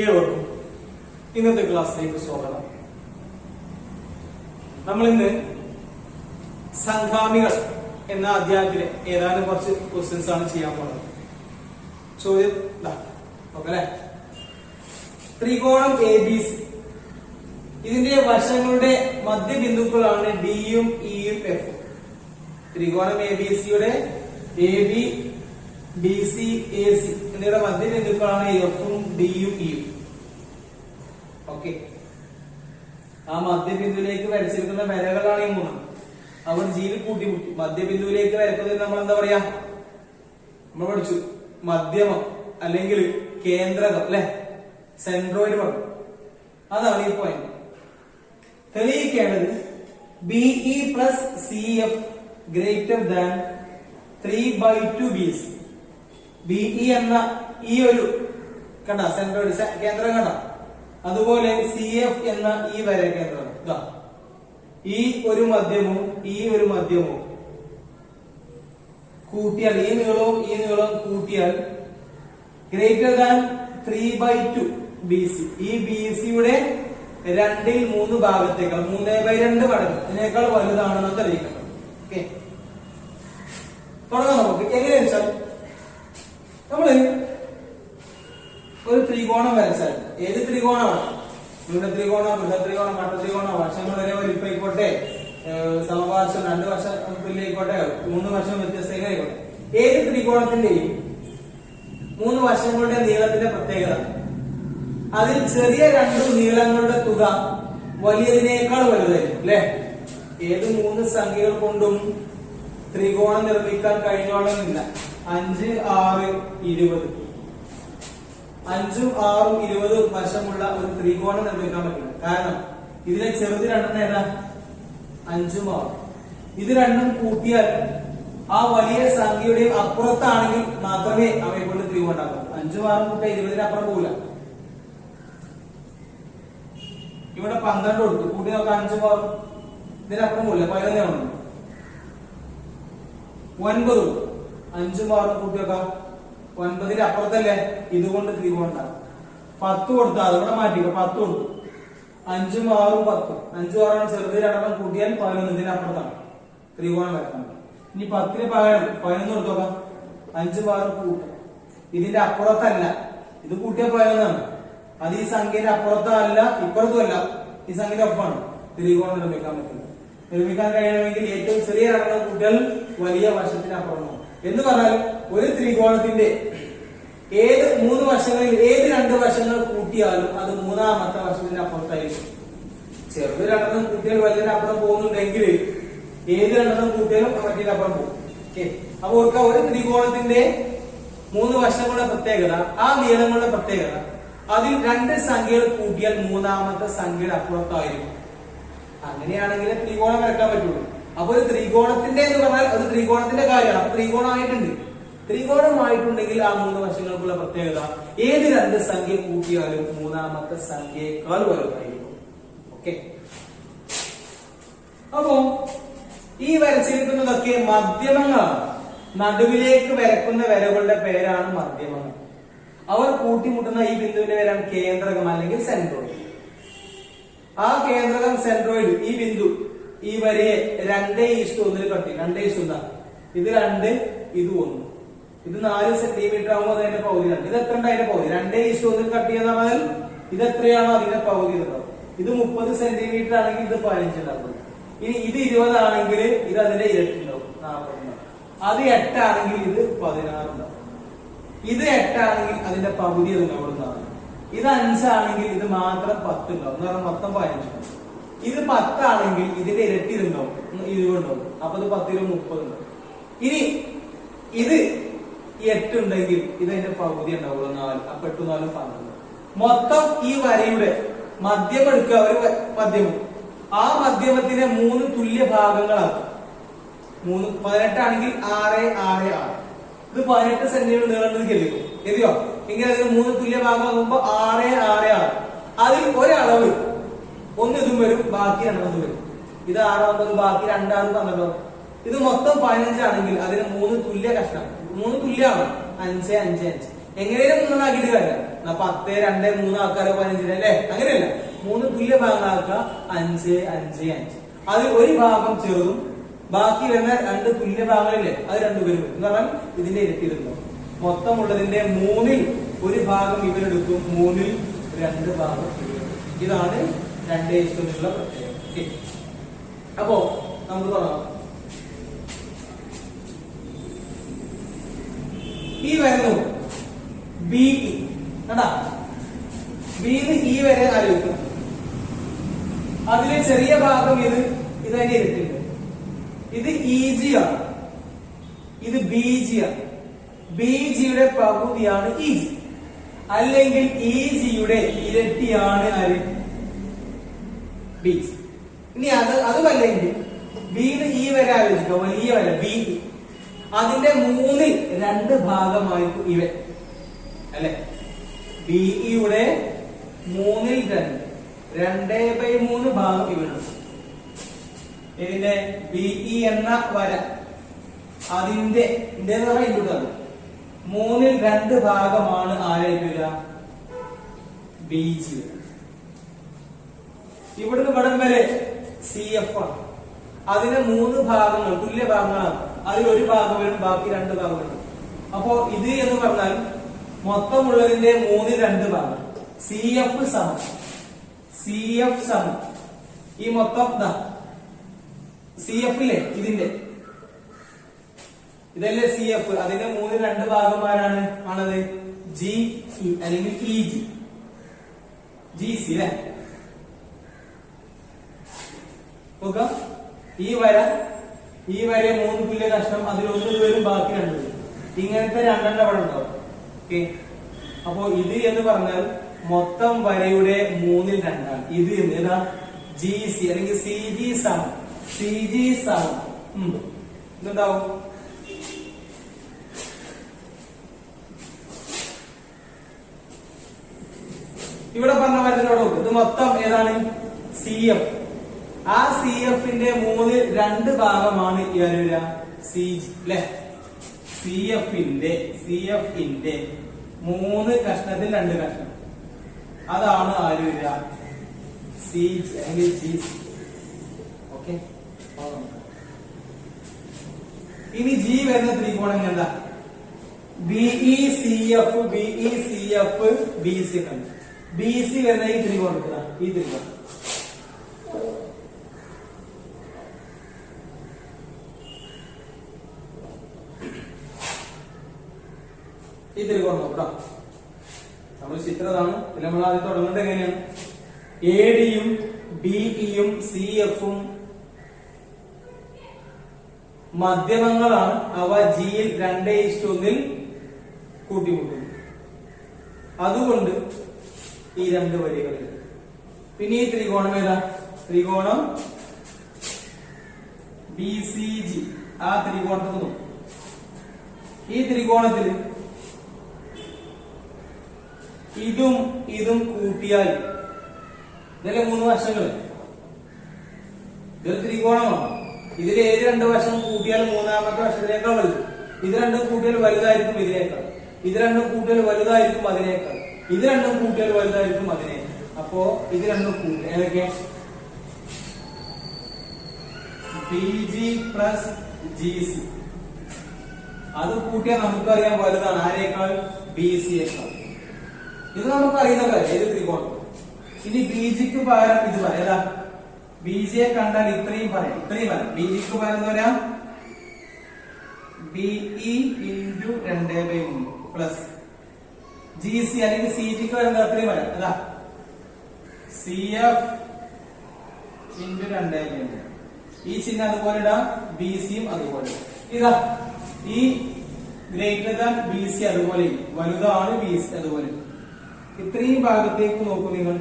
ഏവർക്കും ഇന്നത്തെ ക്ലാസ്സിലേക്ക് സ്വാഗതം. നമ്മൾ ഇന്ന് സംഘാമികൾ എന്ന അധ്യായത്തിലെ ഏതാനും കുറച്ച് ക്വസ്റ്റ്യൻസ് ആണ് ചെയ്യാൻ പോകുന്നത്. ചോദ്യം ഓക്കെ. ത്രികോണം ABC, ഇതിന്റെ വശങ്ങളുടെ മധ്യബിന്ദുക്കളാണ് ഡിയും ഇയും എഫും. ത്രികോണം ABCയുടെ AB, BC, AC എന്നിവയുടെ മധ്യബിന്ദുക്കളാണ് എഫും ഡിയും ഇയും. ഓക്കെ, ആ മധ്യബിന്ദുവിലേക്ക് വരച്ചിരിക്കുന്ന വരകളാണ് ഈ മൂന്ന്. അവർ ജീവി കൂട്ടിമുട്ടി മധ്യബിന്ദുവിലേക്ക് വരക്കുന്നത് നമ്മൾ എന്താ പറയാ, നമ്മൾ പഠിച്ചു മധ്യമം അല്ലെങ്കിൽ കേന്ദ്രകം അല്ലെ, സെൻട്രോയിഡ് പറഞ്ഞു. അതാണ് ഈ പോയിന്റ്. തെളിയിക്കേണ്ടത് BE plus CF greater than 3/2 BC. BE എന്ന ഈ ഒരു കണ്ട സെൻട്രോയിഡ് കേന്ദ്രം കണ്ട, അതുപോലെ CF എന്ന ഈ വര കേന്ദ്രം ഇതാ, ഈ ഒരു മധ്യമവും ഈ ഒരു മധ്യമവും കൂട്ടിയാൽ ഈ നീളവും കൂട്ടിയാൽ ഗ്രേറ്റർ ദാൻ 3/2 BC. ഈ BC-യുടെ 2/3 ഭാഗത്തേക്കാൾ 3/2 മടങ്ങ് ഇതിനേക്കാൾ വലുതാണെന്ന് തെളിയിക്കണം. ഓക്കെ, തുടങ്ങാം നമുക്ക്. എങ്ങനെയാ വെച്ചാൽ നമ്മള് ഒരു ത്രികോണം വരച്ചാൽ, ഏത് ത്രികോണമാണ്, ത്രികോണം, ബൃഹത്രികോണം, മട്ടത്രികോണം, വശങ്ങൾ വരെ വലിപ്പായിക്കോട്ടെ, സമപാർശ്വം 2 വർഷം തുല്യായിക്കോട്ടെ, 3 വർഷം വ്യത്യസ്തമായിക്കോട്ടെ, ഏത് ത്രികോണത്തിന്റെയും 3 വശങ്ങളുടെ നീളത്തിന്റെ പ്രത്യേകത അതിൽ ചെറിയ 2 നീളങ്ങളുടെ തുക വലിയതിനേക്കാൾ വലുതായിരിക്കും അല്ലെ. ഏത് 3 സംഖ്യകൾ കൊണ്ടും ത്രികോണം നിർമ്മിക്കാൻ കഴിഞ്ഞോളന്നില്ല. 5, 6, 20 5ഉം 6ഉം 20 വശമുള്ള ഒരു ത്രികോണം നിർമ്മിക്കാൻ പറ്റില്ല. കാരണം ഇതിലെ ചെറുത് 2 ഏതാ, 5ഉം 6ഉം. ഇത് രണ്ടും കൂട്ടിയാൽ ആ വലിയ സംഖ്യയുടെ അപ്പുറത്താണെങ്കിൽ മാത്രമേ അവയെ കൊണ്ട് ത്രികോണം ഉണ്ടാക്കൂ. 5ഉം 6ഉം കൂട്ടിയ 20-അപ്പുറം പോകില്ല. ഇവിടെ 12 കൊടുത്തു, കൂട്ടി നോക്കാം 5ഉം 6ഉം ഇതിനപ്പുറം പോകില്ല, 11 ആണ്. 9 5ഉം 6ഉം കൂട്ടി നോക്കാം, 9-ന്റെ അപ്പുറത്തല്ലേ, ഇതുകൊണ്ട് ത്രികോണം ഉണ്ടാകും. 10 കൊടുത്തു, അതോടെ മാറ്റിക്കോ, 10 കൊടുത്തു, 5ഉം 6ഉം 10, 5ഉം 6ഉം ചെറുത് 2 കൂട്ടിയാൽ 11-ന്റെ അപ്പുറത്താണ് ത്രികോണം വരക്കാൻ. ഇനി 10-ന് പകരം 11 കൊടുത്തു നോക്കാം, 5ഉം 6ഉം കൂട്ടും, ഇതിന്റെ അപ്പുറത്തല്ല, ഇത് കൂട്ടിയ 11ആണ്. അത് ഈ സംഖ്യയുടെ അപ്പുറത്തല്ല, ഇപ്പുറത്തും അല്ല, ഈ സംഖ്യയുടെ ഒപ്പമാണ്. ത്രികോണം നിർമ്മിക്കാൻ പറ്റില്ല. നിർമ്മിക്കാൻ കഴിയണമെങ്കിൽ ഏറ്റവും ചെറിയ 2 കൂട്ടിയാൽ വലിയ വശത്തിന് അപ്പുറമാണ്. എന്ന് പറഞ്ഞാൽ ഒരു ത്രികോണത്തിന്റെ ഏത് 3 വശങ്ങളിൽ ഏത് 2 വശങ്ങൾ കൂട്ടിയാലും അത് 3ാമത്തെ വശത്തിന് അപ്പുറത്തായിരിക്കും. ചെറുത് 2 കൂട്ടിയാൽ വലിയ അപ്പുറം പോകുന്നുണ്ടെങ്കിൽ ഏത് 2 കൂട്ടിയാലും മറ്റേ അപ്പുറം പോകും. ഓക്കെ, അപ്പൊ ഒരു ത്രികോണത്തിന്റെ 3 വശങ്ങളുടെ പ്രത്യേകത, ആ നീളങ്ങളുടെ പ്രത്യേകത, അതിൽ 2 സംഖ്യകൾ കൂട്ടിയാൽ 3ാമത്തെ സംഖ്യയുടെ അപ്പുറത്തായിരിക്കും. അങ്ങനെയാണെങ്കിൽ ത്രികോണം വരക്കാൻ പറ്റുള്ളൂ. അപ്പൊ ഒരു ത്രികോണത്തിന്റെ എന്ന് പറഞ്ഞാൽ അത് ത്രികോണത്തിന്റെ കാര്യമാണ്. അപ്പൊ ത്രികോണമായിട്ടുണ്ട്. ത്രികോണമായിട്ടുണ്ടെങ്കിൽ ആ 3 വശങ്ങൾക്കുള്ള പ്രത്യേകത ഏത് 2 സംഖ്യ കൂട്ടിയാലും 3ാമത്തെ സംഖ്യയേക്കാൾ വലുതായിരിക്കും. ഓക്കെ, അപ്പോ ഈ വരച്ചിരിക്കുന്നതൊക്കെ മധ്യമങ്ങളാണ്. നടുവിലേക്ക് വരക്കുന്ന വരകളുടെ പേരാണ് മധ്യമങ്ങൾ. അവർ കൂട്ടിമുട്ടുന്ന ഈ ബിന്ദുവിന്റെ പേരാണ് കേന്ദ്രകം അല്ലെങ്കിൽ സെൻട്രോയിഡ്. ആ കേന്ദ്രകം സെൻട്രോയിഡ് ഈ ബിന്ദു ഈ വരയെ 2:1 കട്ടി, 2:1, ഇത് 2, ഇത് 1, ഇത് 4 സെന്റിമീറ്റർ ആകുമ്പോൾ അതിന്റെ പകുതി 2. ഇത് എത്ര ഉണ്ട് അതിന്റെ പകുതി? 2:1 കട്ടി എന്ന് പറഞ്ഞാൽ ഇത് എത്രയാണോ അതിന്റെ പകുതി ഉണ്ടാവും. ഇത് 30 സെന്റിമീറ്റർ ആണെങ്കിൽ ഇത് 15 ഉണ്ടാവും. ഇനി ഇത് 20 ആണെങ്കിൽ ഇത് അതിന്റെ ഇരട്ടി ഉണ്ടാവും, 40 ഉണ്ടാവും. അത് 8 ആണെങ്കിൽ ഇത് 16 ഉണ്ടാവും. ഇത് 8 ആണെങ്കിൽ അതിന്റെ പകുതി അത് ഉണ്ടാവും. ഇത് 5 ആണെങ്കിൽ ഇത് മാത്രം 10 ഉണ്ടാവും, എന്ന് പറഞ്ഞാൽ മൊത്തം 15 ഉണ്ടാവും. ഇത് 10 ആണെങ്കിൽ ഇതിന്റെ ഇരട്ടി ഇതുണ്ടാവും, 20 ഉണ്ടാവും. അപ്പൊ ഇത് 10 30 ഉണ്ടാവും. ഇനി ഇത് 8 ഉണ്ടെങ്കിൽ ഇത് അതിന്റെ പകുതി ഉണ്ടാവുള്ളൂ, 4. അപ്പൊ 8 4 12. മൊത്തം ഈ വരയുടെ മധ്യം എടുക്കുക, ഒരു മധ്യമം. ആ മധ്യമത്തിനെ 3 തുല്യ ഭാഗങ്ങളാക്കും. 18 ആണെങ്കിൽ 6, 6, 6. ഇത് 18 സെന്റിമീറ്റർ നീളമുണ്ടെന്ന് കരുതിയോ, കരുതിയോ? എങ്കിൽ അതിന് 3 തുല്യ ഭാഗമാകുമ്പോ 6, 6, 6. അതിൽ ഒരളവ് ഒന്ന് ഇതും വരും, ബാക്കി 2 വരും. ഇത് 6 ബാക്കി 2 12. ഇത് മൊത്തം 15 ആണെങ്കിൽ അതിന് 3 തുല്യ കഷ്ണം, 3 തുല്യമാണ്, 5, 5, 5. എങ്ങനെയും 3 ആക്കിയിട്ട് കാര്യമില്ല. 10, 2, 3 ആൾക്കാരെ 15 അല്ലേ? അങ്ങനെയല്ല, 3 തുല്യ ഭാഗങ്ങളാക്കുക. 5, 5, 5. അതിൽ ഒരു ഭാഗം ചെറുതും ബാക്കി വരുന്ന 2 തുല്യ ഭാഗങ്ങളില്ലേ, അത് 2 പേരും എന്ന് പറഞ്ഞാൽ ഇതിന്റെ ഇരട്ടിയിരുന്നു. മൊത്തം ഉള്ളതിന്റെ 3ൽ ഒരു ഭാഗം ഇവരെടുക്കും, 3ൽ 2 ഭാഗം ഇവരെടുക്കും. ഇതാണ് 2:1 പ്രത്യേകത. അപ്പോ നമുക്ക് തുടങ്ങാം. ഈ വരുന്നു ബി ഇ കണ്ടാ, ബിന്ന് ഇ വരെ ആലോചിക്കണം. അതിലെ ചെറിയ ഭാഗം ഇത് തന്നെ ഇരട്ടിണ്ട്. ഇത് ഇ ജി ആണ്, ഇത് ബി ജി ആണ്. ബി ജിയുടെ പകുതിയാണ് ഇ ജി, അല്ലെങ്കിൽ ഇ ജിയുടെ ഇരട്ടിയാണ് ആര്? B G. ഇനി അതുമല്ലെങ്കിൽ ബിന്ന് ഇ വരെ ആലോചിക്കുക, വലിയ വര ബി ഇ. അതിന്റെ 3ൽ 2 ഭാഗമായിരിക്കും ഇവ അല്ലെ? ബി ഇയുടെ 3ൽ 2/3 ഭാഗം ഇവനുണ്ട്. ഇതിന്റെ ബി ഇ എന്ന വര അതിന്റെ 3ൽ 2 ഭാഗമാണ് ആരായിരിക്കില്ല? B G. ഇവിടുന്ന് ഇവിടം വരെ സി എഫ് ആണ്. അതിന് 3 ഭാഗങ്ങൾ, തുല്യ ഭാഗങ്ങളാണ്. അതിൽ ഒരു ഭാഗം വരും, ബാക്കി 2 ഭാഗം വരും. അപ്പോ ഇത് എന്ന് പറഞ്ഞാൽ മൊത്തമുള്ളതിന്റെ 3ൽ 2 ഭാഗം. സി എഫ് സമം ഈ മൊത്തം സി എഫ് ഇല്ലേ, ഇതല്ലേ സി എഫ്. അതിന്റെ 3ൽ 2 ഭാഗമാരാണ് ആണത്? ജി ഇ അല്ലെങ്കിൽ ഇ ജി, ജി സി അല്ലെ? നോക്കാം, ഈ വര 3 തുല്യ കഷ്ണം, അതിലൊന്ന് വരും, ബാക്കി 2 വരും. ഇങ്ങനത്തെ 2 അവിടെ ഉണ്ടാവും. ഓക്കെ, അപ്പോ ഇത് എന്ന് പറഞ്ഞാൽ മൊത്തം വരയുടെ 3ൽ 2 ആണ്. ഇത് ഏതാ? ജി സി അല്ലെങ്കിൽ സി ജി സമം ഇതുണ്ടാവും. ഇവിടെ പറഞ്ഞ മരത്തിനോട് നോക്ക്, ഇത് മൊത്തം ഏതാണ്? C F. ആ സി എഫിന്റെ 3ൽ 2 ഭാഗമാണ് ഈ വരിക സി ജി അല്ലെ? സി എഫിന്റെ 3 കഷ്ണത്തിൽ 2 കഷ്ണം, അതാണ് ആര് വരിക? സി ജി അല്ലെങ്കിൽ ജി സി. ഓക്കെ, ഇനി ജി വരുന്ന ത്രികോണം എന്താ? BE C F, BE C F, B C കണ്ടു. ബി സി വരുന്ന ഈ ത്രികോണം, ഈ ത്രികോണം നോക്കാം. നമ്മൾ ചിത്രതാണ്, നമ്മൾ ആദ്യം തുടങ്ങേണ്ടത് എങ്ങനെയാണ്? എ ഡിയും ബിഇയും സി എഫും മധ്യമങ്ങളാണ്. അവ ജിയിൽ 2:1 കൂട്ടിമുട്ടുന്നു. അതുകൊണ്ട് ഈ 2 വരികളിൽ. പിന്നെ ഈ ത്രികോണം ഏതാ? ത്രികോണം ബി സി ജി. ആ ത്രികോണത്തിൽ നോക്കും. ഈ ത്രികോണത്തിൽ ഇതും കൂട്ടിയാൽ ഇതിലെ 3 വശങ്ങൾ, ഇതൊരു ത്രികോണമാണ്. ഇതിൽ ഏത് 2 വശം കൂട്ടിയാൽ 3ാമത്തെ വശത്തിനേക്കാൾ വലുത്. ഇത് 2 കൂട്ടിയാൽ വലുതായിരിക്കും ഇതിനേക്കാൾ. ഇത് 2 കൂട്ടിയാൽ വലുതായിരിക്കും അതിനേക്കാൾ. ഇത് 2 കൂട്ടിയാൽ വലുതായിരിക്കും അതിനേക്കാൾ. അപ്പോ ഇത് 2 കൂട്ടി ഏതൊക്കെ? B G plus G C. അത് കൂട്ടിയാൽ നമുക്കറിയാം വലുതാണ് ആരേക്കാൾ? ബി സിയേക്കാൾ. ഇത് നമുക്കറിയുന്ന കാര്യം, ഏത് ത്രികോണം. ഇനി ബി ജിക്ക് പകരം ഇത് പറയാം. ഏതാ? ബി ജിയെ കണ്ടാൽ ഇത്രയും പറയാം. ബി ജിക്ക് പകരം എന്താ പറയാ? BE into 2/3 plus G C അല്ലെങ്കിൽ സി ജിക്ക് പകരം അത്രയും പറയാം. ഏതാ? C F into 2/3. ഈ ചിഹ്നം അതുപോലെ ഇടാം, ബി സിയും അതുപോലെ. ഇതാ ഈ ഗ്രേറ്റർ ദാൻ ബി സി അതുപോലെ, വലുതാണ് ബി സി അതുപോലെ. ഇത്രയും ഭാഗത്തേക്ക് നോക്കൂ നിങ്ങൾ.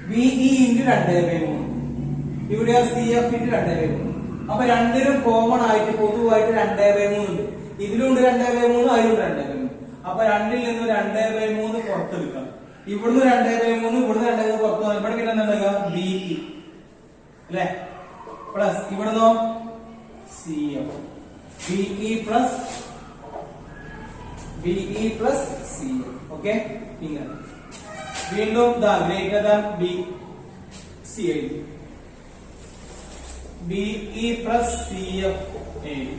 ബിഇ ഇൻറ്റു 2/3, ഇവിടെ സി എഫ് ഇൻറ്റു 2/3. അപ്പൊ രണ്ടിനും കോമൺ ആയിട്ട് പൊതുവായിട്ട് 2/3 ഉണ്ട്. ഇതിലുണ്ട് 2/3, അതിലുണ്ട് 2/3. അപ്പൊ 2ൽ നിന്ന് 2/3 പുറത്തെടുക്കാം. ഇവിടുന്ന് 2/3, ഇവിടുന്ന് 2/3 പുറത്തു. ഇവിടെ പിന്നെ എന്താ? ബിഇ അല്ലെ? പ്ലസ് ഇവിടുന്നോ C F. BE plus BE plus CF. Okay, ഇങ്ങനെ വീണ്ടും greater than BC BE plus CF എഴുതി.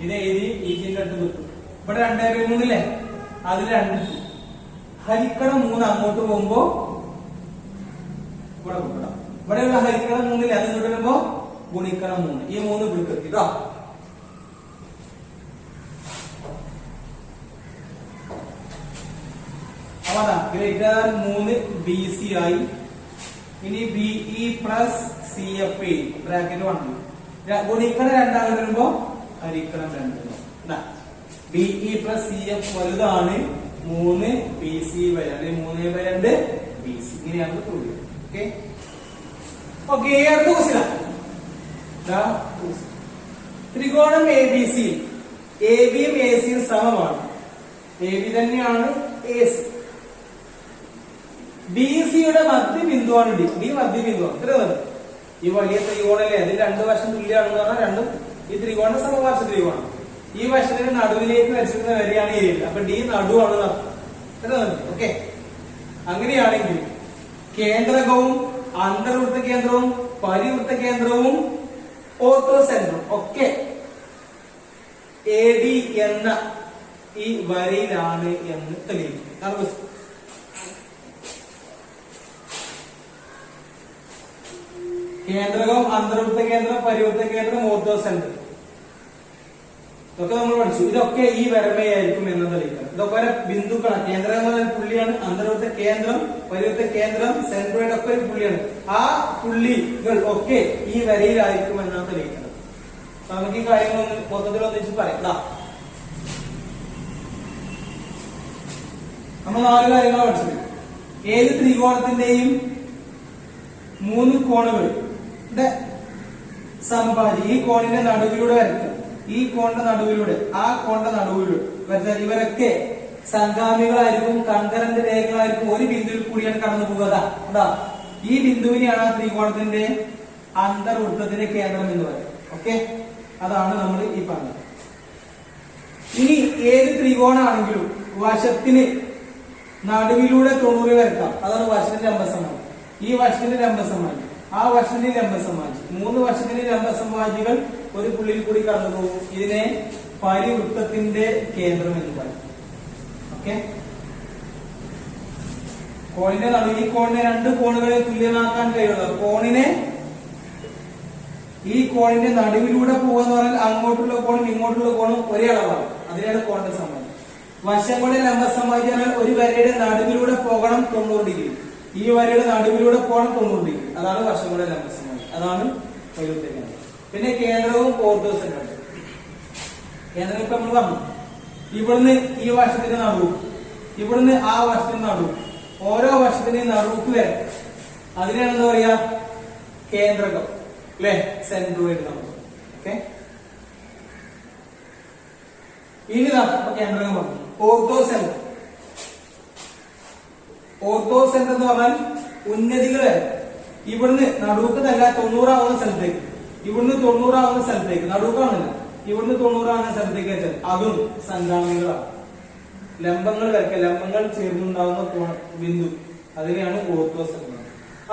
ഇത് എഴുതി ഈജിന്റെ അടുത്ത് കിട്ടും. ഇവിടെ 2/3 അല്ലേ, അതിൽ 2 ഹരിക്കണം 3 അങ്ങോട്ട് പോകുമ്പോ ഇവിടെ കൂട്ടണം. ഇവിടെയുള്ള ഹരിക്കണം 3 അത് ഇങ്ങോട്ട് വരുമ്പോ ഗുണിക്കണം 3. ഈ 3 വിളിക്കും കേട്ടോ. അതാ ഗ്രേറ്റർ ദാൻ 3 BC ആയി. ഇനി BE പ്ലസ് CF ബ്രാക്കറ്റ് 1 ഗുണിക്കണം 2 അങ്ങോട്ട് വരുമ്പോ ഹരിക്കണം 2. BE പ്ലസ് CF വലുതാണ് 3 BC ബൈ 3/2 BC. ഇങ്ങനെയാണ് പ്രൂവ് ചെയ്യുന്നത്. ഓക്കെ ഓക്കെ, അടുത്ത ക്വസ്റ്റ്യൻ. ത്രികോണം ABC AB യും AC യും സമമാണ്. AB തന്നെയാണ് AC. BC യുടെ മധ്യബിന്ദുവാണ് D. D മധ്യബിന്ദുവാണ്. ഇത്രയാണ് ഈ വലിയ ത്രികോണല്ലേ, അതിൽ 2 വശം തുല്യമാണെന്ന് പറഞ്ഞാൽ രണ്ടും ഈ ത്രികോണം സമപാർശ്വ ത്രികോണം. ഈ വശത്തിന് നടുവിലേക്ക് വരച്ചിരുന്ന വരെയാണ് ഈ ഏരിയ. അപ്പൊ D നടുവാണ് അർത്ഥം. ഓക്കെ, അങ്ങനെയാണെങ്കിൽ കേന്ദ്രകവും അന്തർവൃത്ത കേന്ദ്രവും പരിവൃത്ത കേന്ദ്രവും ഓർത്തോ സെന്ററും ഒക്കെ AD എന്ന ഈ വരയിലാണ് എന്ന് തെളിയിക്കും. കേന്ദ്രകം, അന്തർവൃത്ത കേന്ദ്രം, പരിവൃത്ത കേന്ദ്രം, ഓർത്തോ സെന്റർ ഇതൊക്കെ നമ്മൾ പഠിച്ചു. ഇതൊക്കെ ഈ വരമയായിരിക്കും എന്ന് തെളിയിക്കണം. ഇതൊക്കെ ബിന്ദുക്കളാണ്. കേന്ദ്രം എന്ന് പറയുന്ന പുള്ളിയാണ്. അന്തർവൃത്ത കേന്ദ്രം, പരിവൃത്ത കേന്ദ്രം, സെന്ററുമായിട്ട് ഒക്കെ ഒരു പുള്ളിയാണ്. ആ പുള്ളികൾ ഒക്കെ ഈ വരയിലായിരിക്കും എന്നാണ് തെളിയിക്കുന്നത്. നമുക്ക് ഈ കാര്യങ്ങൾ മൊത്തത്തിൽ ഒന്നിച്ച് പറയാം. നമ്മൾ 4 കാര്യങ്ങൾ പഠിച്ചത്. ഏത് ത്രികോണത്തിന്റെയും 3 കോണുകൾ സമഭാജി ഈ കോണിന്റെ നടുവിലൂടെ വരയ്ക്കുക. ഈ കോണിന്റെ നടുവിലൂടെ ആ കോണിന്റെ നടുവിലൂടെ വരച്ചാൽ ഇവരൊക്കെ സംഗാമികളായിരിക്കും, കൺകറന്റ് രേഖകളായിരിക്കും. ഒരു ബിന്ദുവിൽ കൂടിയാണ് കടന്നു പോകുക. അതാ ഈ ബിന്ദുവിനെയാണ് ആ ത്രികോണത്തിന്റെ അന്തർവൃത്തത്തിന്റെ കേന്ദ്രം എന്ന് പറയുന്നത്. ഓക്കെ, അതാണ് നമ്മൾ ഈ പറഞ്ഞത്. ഇനി ഏത് ത്രികോണാണെങ്കിലും വശത്തിന് നടുവിലൂടെ 90 വരക്കാം. അതാണ് വശത്തിന്റെ ലംബസമാധി. ഈ വശത്തിന്റെ ലംബസമാധി, ആ വശത്തിന്റെ ലംബസമാധി, 3 വശത്തിന്റെ ലംബസമാധികൾ ഒരു പുള്ളിയിൽ കൂടി കടന്നു പോകും. ഇതിനെ പരിവൃത്തത്തിന്റെ കേന്ദ്രം എന്ന് പറയും. ഓക്കെ, കോണിന്റെ നടുവിൽ ഈ കോണിനെ 2 കോണുകളെ തുല്യമാക്കാൻ കഴിയുള്ളൂ. കോണിനെ ഈ കോണിന്റെ നടുവിലൂടെ പോകുന്ന പറഞ്ഞാൽ അങ്ങോട്ടുള്ള കോണും ഇങ്ങോട്ടുള്ള കോണും ഒരേ അളവാണ്. അതിനാണ് കോണിന്റെ സമാധി. വശങ്ങളുടെ ലംബസമാധി പറഞ്ഞാൽ ഒരു വരയുടെ നടുവിലൂടെ പോകണം 90 ഡിഗ്രി. ഈ വരയുടെ നടുവിലൂടെ പോകണം 90 ഡിഗ്രി. അതാണ് വശങ്ങളുടെ ലംബസമാധി. അതാണ് പരിവൃത്ത കേന്ദ്രം. പിന്നെ കേന്ദ്രവും ഓർത്തോ സെന്ററും. കേന്ദ്രം ഇപ്പൊ നമ്മൾ പറഞ്ഞു. ഇവിടുന്ന് ഈ വശത്തിന്റെ നടുവ്, ഇവിടുന്ന് ആ വശത്തിന്റെ നടുവ്, ഓരോ വശത്തിന്റെയും നടുക്ക് വരെ അതിനാണ് എന്താ പറയാ കേന്ദ്രകം അല്ലെ, സെന്റർ വരുന്നത്. ഓക്കെ, ഇനി കേന്ദ്രകം പറഞ്ഞു. Ortho centre. ഓർത്തോ സെന്റർ എന്ന് പറഞ്ഞാൽ ഉന്നതികൾ വരെ ഇവിടുന്ന് നടുക്കല്ല 90 ആവുന്ന സ്ഥലത്തേക്ക്, ഇവിടുന്ന് 90 ആവുന്ന സ്ഥലത്തേക്ക്, നടുക്കാണില്ല, ഇവിടുന്ന് 90 ആവുന്ന സ്ഥലത്തേക്ക് വെച്ചാൽ അതും സംഗാമികളാണ്. ലംബങ്ങൾ വരയ്ക്കുക, ലംബങ്ങൾ ചേർന്നുണ്ടാവുന്ന ബിന്ദു, അതിനെയാണ് ഓർത്തോ സെന്റർ.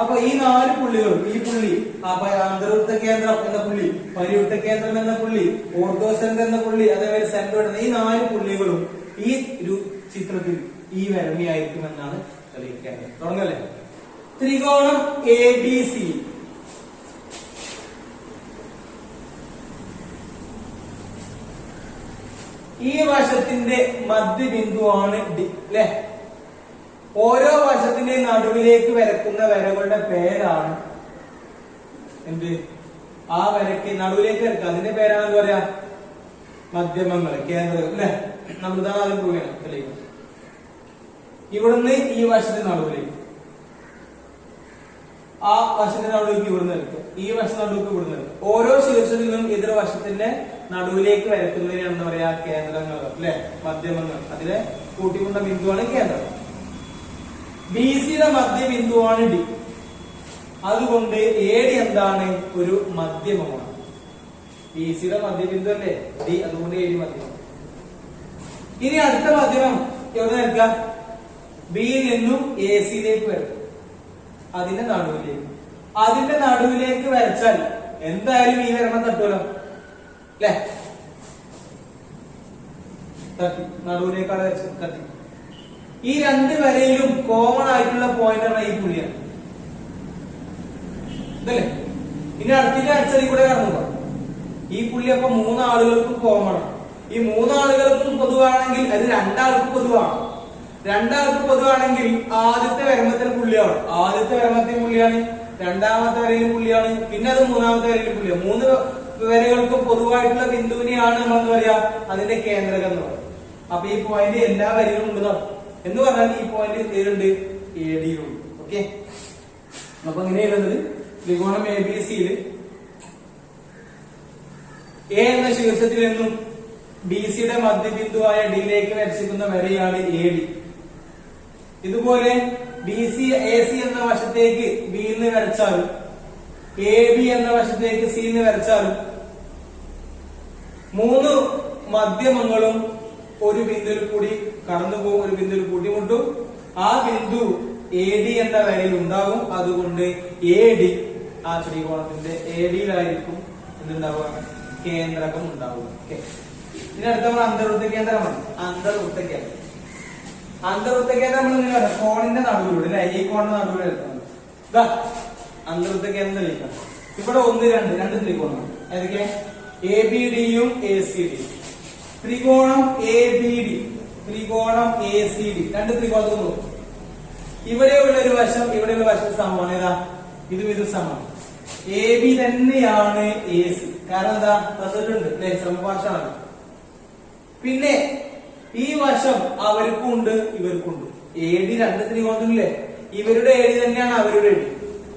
അപ്പൊ ഈ 4 പുള്ളികളും, ഈ പുള്ളി അന്തർവൃത്ത കേന്ദ്രം എന്ന പുള്ളി, പരിവൃത്ത കേന്ദ്രം എന്ന പുള്ളി, ഓർത്തോ സെന്റർ എന്ന പുള്ളി, അതേപോലെ സെന്റർ എന്ന ഈ 4 പുള്ളികളും ഈ ചിത്രത്തിൽ ഈ വരമയായിരിക്കും എന്നാണ് തെളിയിക്കേണ്ടത്. തുടങ്ങല്ലേ. ത്രികോണം ABC ഈ വശത്തിന്റെ മധ്യബിന്ദുവാണ് D അല്ലെ. ഓരോ വശത്തിന്റെ നടുവിലേക്ക് വരക്കുന്ന വരകളുടെ പേരാണ് എന്ത്? ആ വരയ്ക്ക് നടുവിലേക്ക് വരക്കുക, അതിന്റെ പേരാണ് എന്താ പറയാ മധ്യമങ്ങൾ, കേന്ദ്രം അല്ലെ. നമ്മളിതാണ് ആദ്യം പോവുകയാണ് തെളിയിക്കുന്നത്. ഇവിടുന്ന് ഈ വശത്തിന്റെ നടുവിലേക്ക്, ആ വശത്തിന്റെ നടുവിലേക്ക് ഇവിടുന്ന് വരയ്ക്കുക, ഈ വശം നടുവിലേക്ക് ഇവിടുന്ന് വരയ്ക്കുക. ഓരോ ശീർഷത്തിൽ നിന്നും എതിർ വശത്തിന്റെ നടുവിലേക്ക് വരക്കുന്നതിനാണ് എന്താ പറയാ കേന്ദ്രങ്ങൾ അല്ലെ, മധ്യമങ്ങൾ. അതിലെ കൂട്ടിക്കൊണ്ട ബിന്ദുവാണ് കേന്ദ്രം. BCയുടെ മധ്യബിന്ദുവാണ് D. അതുകൊണ്ട് AD എന്താണ്? ഒരു മധ്യമമാണ്. BCയുടെ മധ്യബിന്ദു അല്ലേ D, അതുകൊണ്ട് AD മധ്യമം. ഇനി അടുത്ത മാധ്യമം എവിടെ നിൽക്കുക? ബിയിൽ നിന്നും എ സിയിലേക്ക് വരും. അതിന്റെ നടുവിലേക്ക് വരച്ചാൽ എന്തായാലും ഈ വരണം തട്ടുമല്ലോ അല്ലെ? തട്ടി നടുവിലേക്കാണ് വരച്ചത്, തട്ടി. ഈ രണ്ട് വരയിലും കോമൺ ആയിട്ടുള്ള പോയിന്റ് ആണ് ഈ പുള്ളിയാണ്, ഇതല്ലേ? ഇനി അടുത്തിന്റെ അടിച്ചടി കൂടെ കടന്നു പോകാം. ഈ പുള്ളി അപ്പൊ മൂന്നാളുകൾക്കും കോമൺ ആണ്. ഈ മൂന്നാളുകൾക്കും പൊതുവാണെങ്കിൽ അത് രണ്ടാൾക്ക് പൊതുവാണ്. രണ്ടാൾക്ക് പൊതുവാണെങ്കിൽ ആദ്യത്തെ വരമ്പത്തിൽ പുള്ളിയാണ്, രണ്ടാമത്തെ വരയിൽ പുള്ളിയാണ്, പിന്നെ അത് മൂന്നാമത്തെ വരയിൽ പുള്ളിയാണ്. മൂന്ന് വരകൾക്കും പൊതുവായിട്ടുള്ള ബിന്ദുവിനെയാണ് നമ്മൾ എന്താ പറയാ അതിന്റെ കേന്ദ്രകം എന്ന് പറയുന്നത്. അപ്പൊ ഈ പോയിന്റ് എല്ലാ വരയിലും ഉണ്ട് എന്ന് പറഞ്ഞാൽ ഈ പോയിന്റ് ഏതുണ്ട്? എ ഡിയിലുണ്ട്. ഓക്കെ, അപ്പൊ ഇങ്ങനെയുള്ളത് ത്രികോണം എ ബി സിയിൽ എ എന്ന ശീർഷത്തിൽ നിന്നും ബി സിയുടെ മധ്യബിന്ദുവായ ഡിയിലേക്ക് വരച്ചിരിക്കുന്ന വരയാണ് എ ഡി. ഇതുപോലെ ബി സി എ സി എന്ന വശത്തേക്ക് ബിയിൽ നിന്ന് വരച്ചാലും എ ബി എന്ന വശത്തേക്ക് സിയിൽ നിന്ന് വരച്ചാലും മൂന്ന് മധ്യമങ്ങളും ഒരു ബിന്ദുവിൽ കൂടി കടന്നു പോകും, ഒരു ബിന്ദുവിൽ കൂട്ടിമുട്ടും. ആ ബിന്ദു എ ഡി എന്ന വരയിൽ ഉണ്ടാകും. അതുകൊണ്ട് എ ഡി ആ ത്രികോണത്തിന്റെ എ ഡിയിലായിരിക്കും എന്തുണ്ടാവുക? കേന്ദ്രകം ഉണ്ടാവുക. ഓക്കെ, ഇനി അടുത്ത നമ്മൾ അന്തർവൃത്ത കേന്ദ്രമാണ്. അന്തർവൃത്ത കേന്ദ്രം നമ്മൾ ഇങ്ങനെ പറയാം, കോണിന്റെ നടുവിലൂടെ അല്ലെ? ഈ കോണിന്റെ നടുവിലൂടെ എടുക്കുന്നത് ഇതാ അന്തർവൃത്ത കേന്ദ്രം തെളിയിക്കണം. ഇവിടെ രണ്ട് ത്രികോണമാണ്. ഏതൊക്കെ? എ ബി ഡിയും എ സി ഡിയും. ത്രികോണം എ ബി ഡി, ത്രികോണം എ സി ഡി, രണ്ട് ത്രികോണത്തിൽ നോക്കും. ഇവിടെയുള്ള ഒരു വശം ഇവിടെയുള്ള വശം സമമാണ്. ഏതാ? ഇത് സമമാണ്. എ ബി തന്നെയാണ് എ സി. കാരണം എന്താ? തന്നിട്ടുണ്ട് അല്ലെ? സമപാർശ്വമാണ്. പിന്നെ ഈ വശം അവർക്കും ഉണ്ട് ഇവർക്കും ഉണ്ട്. എ ഡി രണ്ട് ത്രികോണത്തിലല്ലേ? ഇവരുടെ എ ഡി തന്നെയാണ് അവരുടെ എ ഡി.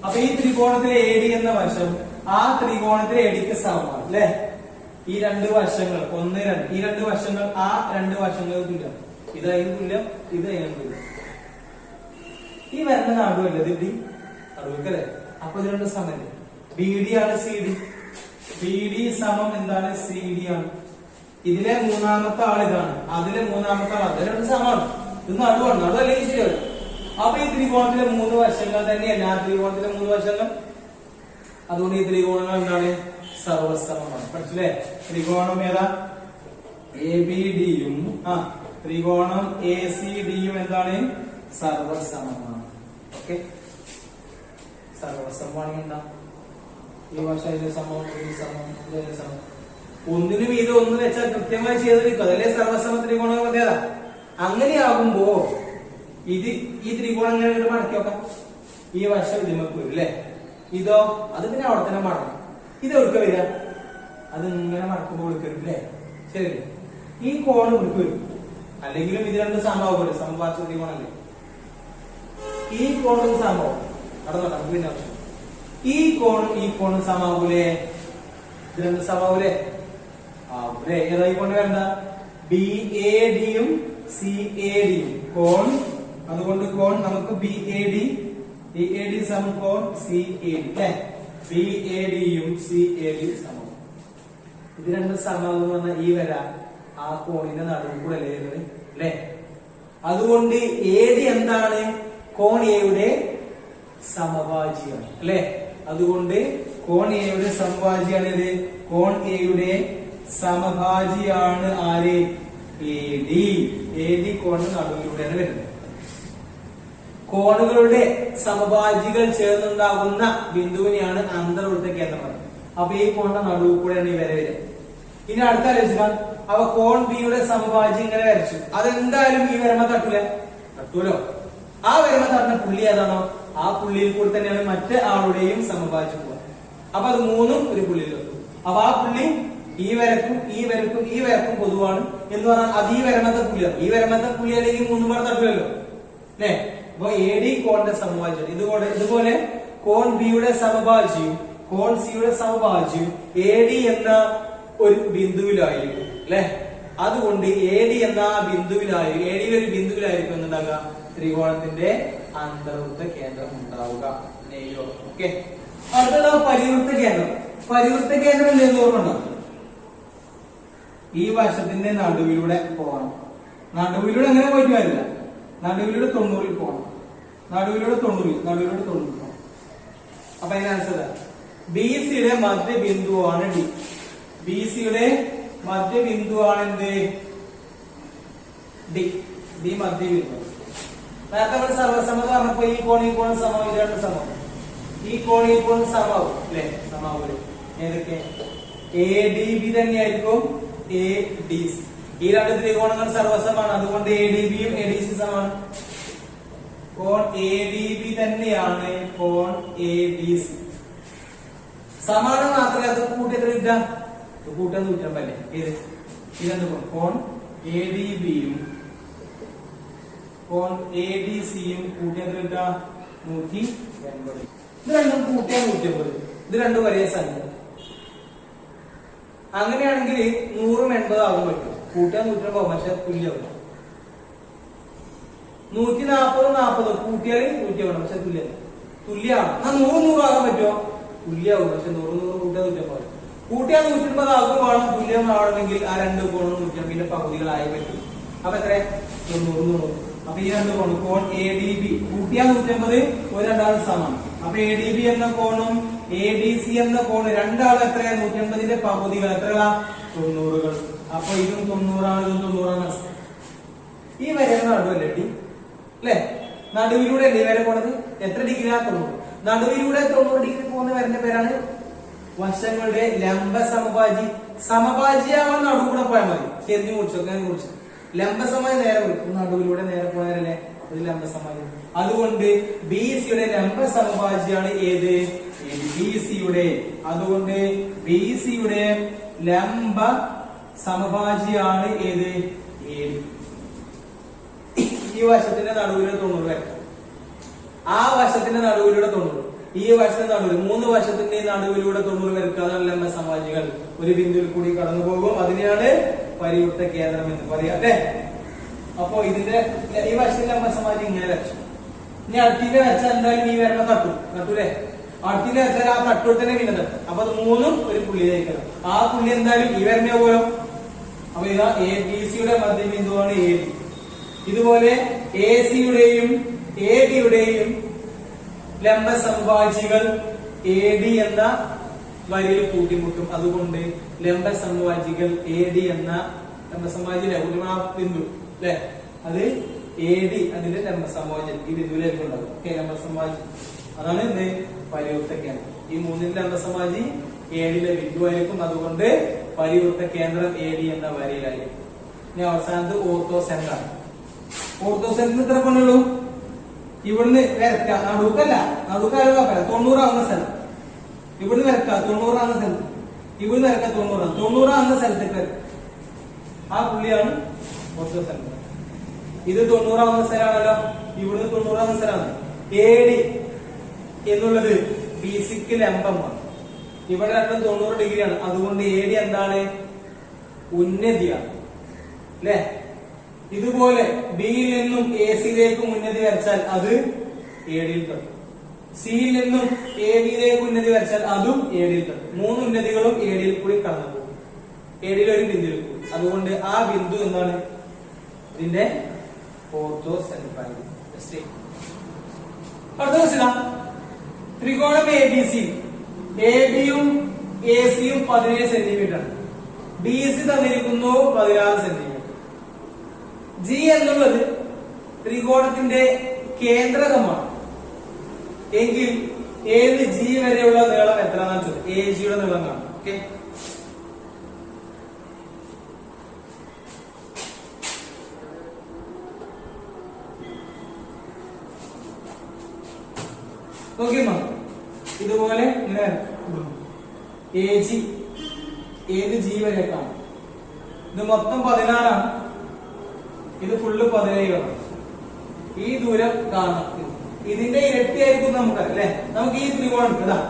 അപ്പൊ ഈ ത്രികോണത്തിലെ എ ഡി എന്ന വശം ആ ത്രികോണത്തിലെ എ ഡിക്ക് സമമാണ് അല്ലെ? ഈ രണ്ട് വശങ്ങൾ ഈ രണ്ട് വശങ്ങൾ ആ രണ്ട് വശങ്ങൾ തുല്യം. ഇത് അതിന് തുല്യം, ഇത് അതിന് തുല്യം. ഈ വരുന്ന നടുവല്ലേ ഇത്? ഡി നടുവല്ലേ? അപ്പൊ ഇത് രണ്ട് സമല്ലേ? ബി ഡി ആണ് സി ഡി. ബി ഡി സമം എന്താണ്? സി ഡി ആണ്. ഇതിലെ മൂന്നാമത്തെ ആൾ ഇതാണ്, അതിലെ മൂന്നാമത്തെ ആൾ അത് രണ്ട് സമമാണ്. ഇത് നടുവാണ്, നടുവല്ലെങ്കിൽ ശരിയാണ്. അപ്പൊ ഈ ത്രികോണത്തിലെ മൂന്ന് വശങ്ങൾ തന്നെയല്ല ആ ത്രികോണത്തിലെ മൂന്ന് വശങ്ങൾ. അതുകൊണ്ട് ഈ ത്രികോണങ്ങൾ എന്താണ്? സർവസമമാണ്. പഠിച്ചില്ലേ? ത്രികോണം ഏതാ? എ ബി ഡിയും ത്രികോണം എ സി ഡിയും എന്താണ്? സർവസമമാണ്. ഓക്കെ, സർവസമമാണെങ്കിൽ എന്താ? ഈ വശം ഇതിന്റെ സമം, ഈ സമം, ഇതിന്റെ സമം. ഒന്നിനും ഇത് ഒന്ന് വെച്ചാൽ കൃത്യമായി ചെയ്തിരിക്കും. അതല്ലേ സർവസമ ത്രികോണ പ്രത്യേകത. അങ്ങനെയാകുമ്പോ ഇത് ഈ ത്രികോണം ഇങ്ങനെ മടക്കി വെക്കാം. ഈ വശം ഇതിമക്ക് വരും അല്ലെ? ഇതോ അത് പിന്നെ അവിടെ തന്നെ മടങ്ങും. ഇത് എവിടുക്ക വരിക? അത് ഇങ്ങനെ മടക്കുമ്പോൾ എടുക്കരും അല്ലെ? ശരി, ഈ കോണ് ഇവിടുക്ക് വരും. അല്ലെങ്കിലും ഇത് രണ്ട് സമമാവുമല്ലോ, സമപാർശ്വ ത്രികോണല്ലേ? ഈ കോണും സമമാവും. നടന്നോട്ടെ, പിന്നെ ആവശ്യം. ഈ കോണും സമാവൂലേ? ഇത് രണ്ട് സമാവൂലേ? ഏതായി കൊണ്ട് വരണ്ട? ബി എ ഡിയും സി എ ഡിയും കോൺ. അതുകൊണ്ട് കോൺ നമുക്ക് ബി എ ഡി സമം കോൺ സി എ ഡി അല്ലെ? ബി എ ഡിയും സി എ ഡി സമം. ഇത് രണ്ട് സമം എന്ന് പറഞ്ഞാൽ ഈ വര ആ കോണിന്റെ നടുവിൽ കൂടെ അല്ലേ? അതുകൊണ്ട് എ ഡി എന്താണ്? കോൺ എയുടെ സമഭാജിയാണ് അല്ലെ? അതുകൊണ്ട് കോൺ എയുടെ സമഭാജിയാണ് ഇത്. കോൺ എയുടെ സമഭാജിയാണ് ആര്? A D. എ ഡി കോണിന്റെ നടുവിലൂടെയാണ് വരുന്നത്. കോണുകളുടെ സമഭാജികൾ ചേർന്നുണ്ടാകുന്ന ബിന്ദുവിനെയാണ് അന്തർവൃത്ത കേന്ദ്രം. അപ്പൊ ഈ കോണിന്റെ നടുവിൽ കൂടെയാണ് ഈ വര വരിക. ഇനി അടുത്ത ആലോചിച്ചാൽ അവ കോൺ ബിയുടെ സമഭാജി ഇങ്ങനെ വരച്ചു. അതെന്തായാലും ഈ വരമ തട്ടൂലോ? ആ വരമ തട്ടുന്ന പുള്ളി ഏതാണോ ആ പുള്ളിയിൽ കൂടി തന്നെയാണ് മറ്റേ ആളുടെയും സമഭാജി പോവുക. അപ്പൊ അത് മൂന്നും ഒരു പുള്ളിയിലെത്തും. അപ്പൊ ആ പുള്ളി ഈ വരക്കും പൊതുവാണ് എന്ന് പറഞ്ഞാൽ അത് ഈ വരമത്തെ പുള്ളിയാണ്. ഈ വരമത്തെ പുള്ളി അല്ലെങ്കിൽ മൂന്നും പേർ തട്ടില്ലല്ലോ അല്ലെ? അപ്പൊ എ ഡി കോണിന്റെ സമഭാജ്യം. ഇതുപോലെ കോൺ ബിയുടെ സമഭാജ്യവും കോൺ സിയുടെ സമഭാജ്യവും എ ഡി എന്ന ഒരു ബിന്ദുവിലായിരിക്കും അല്ലെ? അതുകൊണ്ട് എ ഡി എന്ന ബിന്ദുവിലായിരിക്കും, എ ഡിയിൽ ഒരു ബിന്ദുവിലായിരിക്കും എന്തുണ്ടാകുക? ത്രികോണത്തിന്റെ അന്തർവൃത്ത കേന്ദ്രം ഉണ്ടാവുക. ഓക്കെ, അടുത്തത് പരിവൃത്ത കേന്ദ്രം. പരിവൃത്ത കേന്ദ്രം എന്തെന്ന് ഓർമ്മ? ഈ വശത്തിന്റെ നടുവിലൂടെ പോകണം. നടുവിലൂടെ അങ്ങനെ പോയിട്ട് കാര്യമില്ല. നടുവിലൂടെ 90 പോകണം. നടുവിലൂടെ 90 പോകണം. അപ്പൊ അതിന് ആൻസർ ബി സിയുടെ മധ്യബിന്ദുവാണ് ഡി. ബി സിയുടെ മധ്യബിന്ദുവാണ് എന്ത്? ഡി. ഡി മധ്യബിന്ദു. നേരത്തെ നമ്മൾ സർവസമത പറഞ്ഞപ്പോ ഈ കോണും സമം, ഇത് രണ്ട് സമം. ഈ കോണും സമാവും അല്ലെ? സമാവും. ഏതൊക്കെ? എ ഡി ബി തന്നെയായിരിക്കും എ ഡി സി. ഈ രണ്ട് ത്രികോണങ്ങൾ സർവസമാണ്. അതുകൊണ്ട് എ ഡി ബിയും എ ഡി സി സമമാണ്. കോൺ എ ഡി ബി തന്നെയാണ് കോൺ എ ഡി സി. സമാനം മാത്രമല്ല അത് കൂട്ടിയെത്ര കിട്ടാം? കൂട്ടാൻ 150 അല്ലേ? ഏത്? ഈ രണ്ട് കോൺ എ ഡി ബിയും കോൺ എ ഡി സിയും കൂട്ടിയെത്ര കിട്ടാം? 180. ഇത് രണ്ടും കൂട്ടിയാൽ 150. ഇത് രണ്ടും ഒരേ സംഖ്യ. അങ്ങനെയാണെങ്കിൽ 100ഉം 80 ആകും പറ്റും. കൂട്ടാൻ 150 പക്ഷെ തുല്യമാകും. 140 40 കൂട്ടിയാൽ 150 പക്ഷെ തുല്യമാണ്. 100 ആകാൻ പറ്റുമോ? തുല്യമാകും. പക്ഷെ 100 കൂട്ടാൻ 150. കൂട്ടിയാൽ 150 ആകുമ്പോഴാണ് തുല്യമാവണമെങ്കിൽ ആ രണ്ട് കോണും 150 പകുതികളായി പറ്റും. അപ്പൊ എത്ര? 90. അപ്പൊ ഈ രണ്ട് കോണും കോൺ എ ഡി ബി കൂട്ടിയാൽ 150, ഒരു രണ്ടാളും സമം. അപ്പൊ എ ഡി ബി എന്ന കോണും എ ഡി സി എന്ന കോണും രണ്ടാളും എത്രയാ? 150ന്റെ പകുതികൾ എത്രയാ? 90കൾ. അപ്പൊ ഇതും 90ആണ്, ഇതും 90ആണ്. ഈ വരയുടെ നടുവല്ലേ ഡി അല്ലെ? നടുവിലൂടെ അല്ലേ വരെ പോണത്? എത്ര ഡിഗ്രിയാ? 90. നടുവിലൂടെ 90 ഡിഗ്രി പോകുന്ന വരന്റെ പേരാണ് വശങ്ങളുടെ ലംബ സമഭാജി. സമഭാജിയാവാൻ നടുവിലൂടെ പോയാൽ മതി. ചെരിഞ്ഞു മുറിച്ചു ലംബസമായി നേരെ വരും. നടുവിലൂടെ നേരെ പോയാലല്ലേ അത് ലംബസമായി. അതുകൊണ്ട് ബി സിയുടെ ലംബ സമഭാജിയാണ് ഏത്? ബി സിയുടെ. അതുകൊണ്ട് ബി സിയുടെ ലംബ സമഭാജിയാണ് ഏത്? ഈ വശത്തിന്റെ നടുവിലൂടെ 90 വരക്കാം. ആ വശത്തിന്റെ നടുവിലൂടെ 90. ഈ വശത്തിന്റെ നടുവിൽ 3 വശത്തിന്റെ നടുവിലൂടെ 90 വരക്കുക. അതാണ് ലംബ സമഭാജികൾ. ഒരു ബിന്ദുവിൽ കൂടി കടന്നു പോകും. അതിനെയാണ് പരിവൃത്ത കേന്ദ്രം എന്ന് പറയാം അല്ലെ? അപ്പോ ഇതിന്റെ ഈ വശത്തിന്റെ ലംബ സമഭാജി ഇങ്ങനെ വരച്ചു. ഇനി അടുത്തിന്റെ വരച്ചാൽ എന്തായാലും ഈ വരണ തട്ടൂലേ? അടുത്തിന്റെ വരച്ചാൽ ആ തട്ടൂർ തന്നെ പിന്നെ തട്ടും. അപ്പൊ അത് 3ഉം ഒരു പുള്ളിയിലേക്കാണ്. ആ പുള്ളി എന്തായാലും ഈ വരണ പോലും. അപ്പൊ ഇതാ എ ബി സിയുടെ മധ്യബിന്ദുവാണ് എ ഡി. ഇതുപോലെ എ സിയുടെയും എ ഡിയുടെയും ലംബ സമഭാജികൾ എ ഡി എന്ന വരിയിൽ കൂട്ടിമുട്ടും. അതുകൊണ്ട് ലംബ സമഭാജികൾ എ ഡി എന്ന ലംബ സമഭാജി ബിന്ദു അല്ലെ? അത് എ ഡി അതിന്റെ ലംബ സമഭാജി ഈ ബിന്ദുവിലേക്ക് ഉണ്ടാകും. ലംബ സമഭാജി അതാണ് എന്ത്? പരിവൃത്ത കേന്ദ്രം. ഈ 3ന്റെ ലംബ സമഭാജി എ ഡിയിലെ ബിന്ദുവായിരിക്കും. അതുകൊണ്ട് പരിവൃത്ത കേന്ദ്രം എ ഡി എന്ന വരിയിലായിരിക്കും. ഇനി അവസാനത്ത് ഓർത്തോ സെന്ററാണ്. ഓർത്തോ സെന്ററിന് ഇത്ര പണിയുള്ളൂ. ഇവിടുന്ന് വരക്ക നടുക്കല്ല, നടുക്കാലും 90 ആവുന്ന സ്ഥലം. ഇവിടുന്ന് വരക്ക 90 ആവുന്ന സ്ഥലം. ഇവിടുന്ന് വരക്ക 90 ആവുന്ന സ്ഥലത്തേക്ക് വരക്ക. ആ പുള്ളിയാണ് ഓർത്തോ സെന്റർ. ഇത് 90 ആവുന്ന സ്ഥലമാണല്ലോ. ഇവിടുന്ന് 90 ആവുന്ന സ്ഥലമാണ്. എ ഡി എന്നുള്ളത് ബി സിക്ക് ലംബമാണ്. ഇവിടെ രണ്ടും 90 ഡിഗ്രിയാണ്. അതുകൊണ്ട് എ ഡി എന്താണ്? ഉന്നതിയാണ് അല്ലെ? ഇതുപോലെ ബിയിൽ നിന്നും എ സിയിലേക്ക് ഉന്നതി വരച്ചാൽ അത് എ ഡിയിൽ തട്ടും. സിയിൽ നിന്നും എ ബിയിലേക്ക് ഉന്നതി വരച്ചാൽ അതും എ ഡിയിൽ തട്ടും. 3 ഉന്നതികളും എ ഡിയിൽ കൂടി കടന്നു പോകും. എ ഡിയിൽ ഒരു ബിന്ദുവിൽ കൂടി. അതുകൊണ്ട് ആ ബിന്ദു എന്താണ്? ഇതിന്റെ ഓർത്തോ സെന്റർ ആയിരിക്കും. അടുത്ത ക്വസ്റ്റ്യൻ, ത്രികോണം എ ബി സി. എ ബിയും എ സിയും 17 സെന്റിമീറ്റർ ആണ്. ബി സി തന്നിരിക്കുന്നു 16 സെന്റിമീറ്റർ. ജി എന്നുള്ളത് ത്രികോണത്തിന്റെ കേന്ദ്രകമാണ് എങ്കിൽ ഏത് ജി വരെയുള്ള നീളം എത്രയാണെന്ന് ചോദിച്ചു. എ ജിയുടെ നീളം കാണാം. ഓക്കെ, നോക്കിയോ? ഇതുപോലെ ഇങ്ങനെ എ ജി ഏത് ജി വരെയൊക്കെയാണ്. ഇത് മൊത്തം 16 ആണ്. ഇത് ഫുള്ള് 17 ആണ്. ഈ ദൂരം കാണാം. ഇതിന്റെ ഇരട്ടിയായിരിക്കും നമുക്ക് അല്ലെ? നമുക്ക് ഈ ത്രികോണം എടുക്കാം.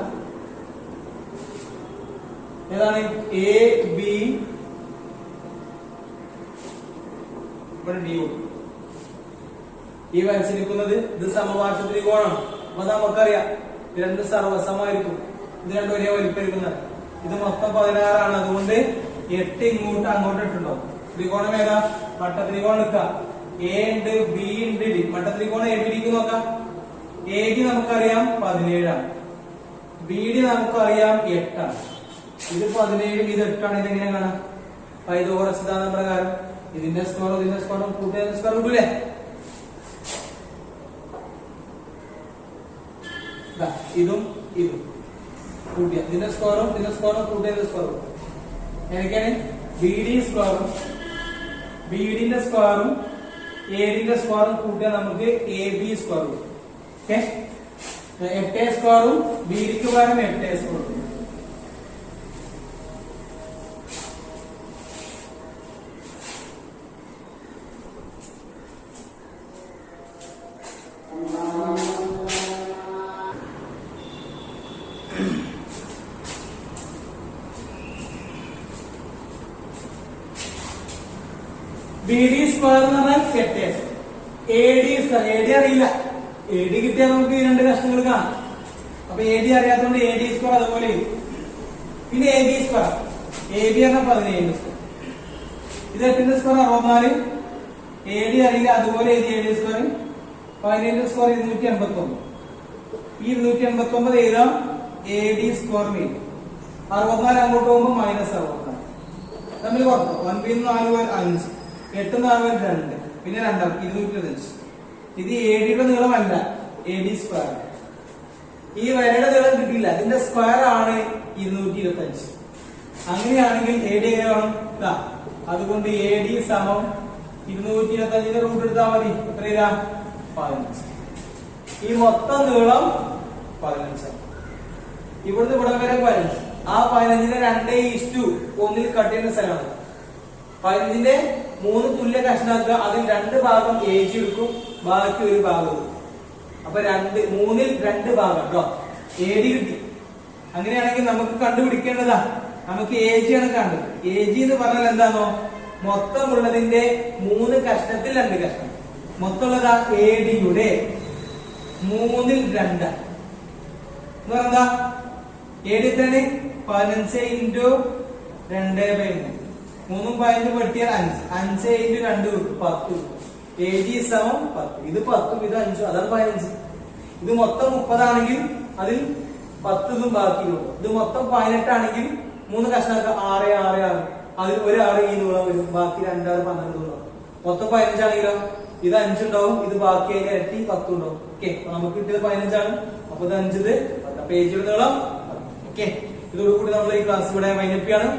ഏതാണ്? എ ബി ഇവിടെ ഡി. ഈ വരച്ചിരിക്കുന്നത് ഇത് സമപാർശ്വ ത്രികോണമാണ്. അപ്പൊ നമുക്കറിയാം ഇത് രണ്ട് സർവസമായിരിക്കും. ഇത് രണ്ടും ഒരേ വലിപ്പരിക്കുന്നത്. ഇത് മൊത്തം 16 ആണ്. അതുകൊണ്ട് 8 ഇങ്ങോട്ട് അങ്ങോട്ട് ഇട്ടുണ്ടാവും. ത്രികോണം ഏതാ? മട്ടത്രികോണം എടുക്കുക. എ ഉണ്ട്, ബി ഉണ്ട്, ഡി. മട്ടത്രികോണം എ ബി ഡിക്ക് നോക്കാം. എ ബി നമുക്കറിയാം 17 ബി ഡി നമുക്കറിയാം 8 ഇത് 17 ഇത് 8 ഇതെങ്ങനെ കാണാം? പൈതഗോറസ് സിദ്ധാന്തം പ്രകാരം ഇതിന്റെ സ്ക്വയറും ഇതിന്റെ സ്ക്വയറും കൂട്ടിയ സ്ക്വയർ കിട്ടൂലേ? ഇതും ഇതും കൂട്ടിയ ഇതിന്റെ സ്ക്വയറും ഇതിന്റെ സ്ക്വയറും കൂട്ടിയ സ്ക്വയറും എനിക്കാണ് ബി ഡി സ്ക്വയറും ബി ഡിന്റെ സ്ക്വയറും എ ഡിന്റെ സ്ക്വയറും കൂട്ടിയാൽ നമുക്ക് എ ബി സ്ക്വയറും. ഓക്കെ, 8 സ്ക്വയറും ബി ഡിക്ക് പകരം 8 സ്ക്വയറും. ബി ഡി സ്ക്വയർ എന്ന് പറഞ്ഞാൽ 8. A D square, A D അറിയില്ല, എ ഡി കിട്ടിയാൽ നമുക്ക് ഈ രണ്ട് കഷ്ണങ്ങൾ കാണാം. അപ്പൊ എ ഡി അറിയാത്തതുകൊണ്ട് എ ഡി സ്ക്വയർ അതുപോലെ പിന്നെ A B square, A B പറഞ്ഞാൽ 17 സ്ക്വയർ. ഇത് 8 സ്ക്വയർ 64. എ ഡി അറിയില്ല, അതുപോലെ എ ഡി സ്ക്വയർ 17 സ്ക്വയർ 289. ഈ 289 എഴുതാം എ ഡി സ്ക്വയർ എഴുതും. 64 അങ്ങോട്ട് പോകുമ്പോൾ -64 തമ്മിൽ കുറക്കും. 9 4 5 8 4 2 പിന്നെ 2 225. ഇത് എ ഡിയുടെ നീളമല്ല, എ ഡി സ്ക്വയർ. ഈ വരയുടെ നീളം കിട്ടിയില്ല, ഇതിന്റെ സ്ക്വയർ ആണ് 225. അങ്ങനെയാണെങ്കിൽ എ ഡി എങ്ങനെ വേണം? അതുകൊണ്ട് എ ഡി സമം 225 റൂട്ട് എടുത്താൽ മതി. എത്ര ഇതാ? 15. ഈ മൊത്തം നീളം 15. ഇവിടുന്ന് ഇവിടെ വരെ 15. ആ 15നെ 2:1 കട്ട് ചെയ്യുന്ന സ്ഥലമാണ്. 15ന്റെ 3 തുല്യ കഷ്ണാക്കുക. അതിൽ 2 ഭാഗം എ ജി എടുക്കും, ബാക്കി ഒരു ഭാഗം. അപ്പൊ 3ൽ 2 ഭാഗം കേട്ടോ എ ഡി കിട്ടി. അങ്ങനെയാണെങ്കിൽ നമുക്ക് കണ്ടുപിടിക്കേണ്ടതാ, നമുക്ക് എ ജി ആണ് കണ്ടത്. എ ജി എന്ന് പറഞ്ഞാൽ എന്താണോ? മൊത്തമുള്ളതിന്റെ 3 കഷ്ണത്തിൽ 2 കഷ്ണം. മൊത്തമുള്ളതാ എ ഡിയുടെ 3ൽ 2 എന്ന് പറഞ്ഞാ എ ഡി എത്രയാണ്? 15 × 2/3. 3ഉം 15 വെട്ടിയാൽ 5. 5 × 2 10. എ ജി സമം 10. ഇത് 10ഉം ഇത് 5ഉം, അതാണ് 15. ഇത് മൊത്തം 30 ആണെങ്കിൽ അതിൽ 10 ബാക്കിയുള്ളൂ. ഇത് മൊത്തം 18 ആണെങ്കിൽ 3 കഷ്ണാക്കുക. 6 6 6. അതിൽ ഒരു 6 ഈ നീളം വരും, ബാക്കി 2 6 12 നീളം. മൊത്തം 15 ആണെങ്കിലോ ഇത് 5 ഉണ്ടാവും, ഇത് ബാക്കി അതിന്റെ ഇരട്ടി 10 ഉണ്ടാവും. ഓക്കെ, നമുക്ക് കിട്ടിയത് 15 ആണ്. അപ്പൊ ഇത് 5 ഇത് 10 പേജിയുടെ നീളം. ഓക്കെ, ഇതോടുകൂടി നമ്മൾ ഈ ക്ലാസ് ഇവിടെ വൈൻഡപ്പ് ചെയ്യാണ്.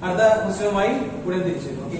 അടുത്ത ക്വസ്റ്റ്യനുമായി ഉടൻ തിരിച്ചു. ഓക്കെ.